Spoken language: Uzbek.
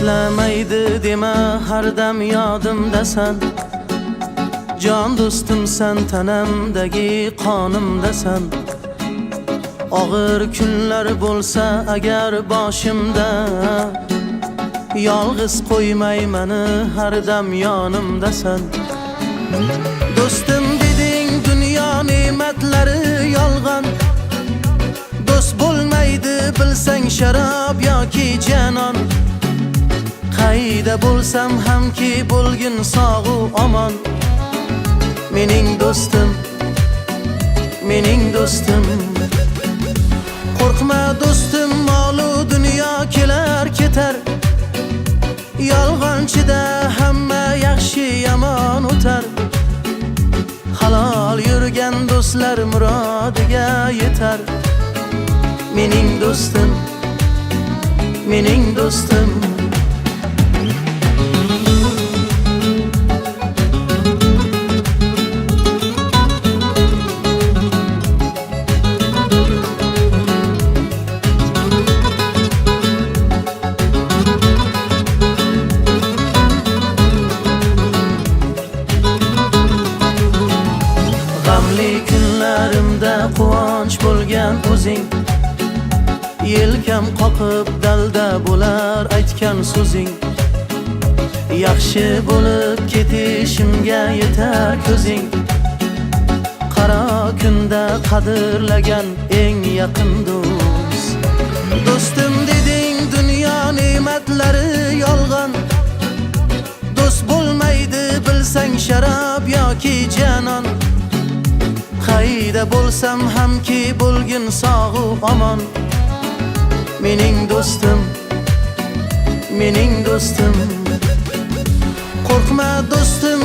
eslamaydi dema, har dam yodimdasan. Jon do'stimsan, tanamdagi qonimdasan. Og'ir kunlar bo'lsa agar boshimda, yolg'iz qo'ymay meni har dam yonimdasan. Do'stim deding, dunyo ne'matlari yolg'on. Do'st bo'lmaydi bilsang sharob yoki janon. Qayda bo'lsam hamki bo'lgin sog'u omon. Mening do'stim, mening do'stim. Qo'rqma do'stim, molu dunyo kelar ketar. Yolg'onchida hamma yaxshi yomon o'tar. Halol yurgan do'stlar murodiga yetar. Mening do'stim, mening do'stim. G'amli kunlarimda quvonch bo'lgan o'zing. Yelkam qoqib dalda bo'lar aytgan so'zing. Yaxshi bo'lib ketishimga yetar ko'zing. Qaro kunda qadrlagan eng yaqin do'st. Do'stim deding, dunyo ne'matlari yolg'on. Do'st bo'lmaydi bilsang sharob yoki janon. Qayda bo'lsam hamki bo'lgin sog'u omon. Mening do'stim, mening do'stim. Qo'rqma do'stim.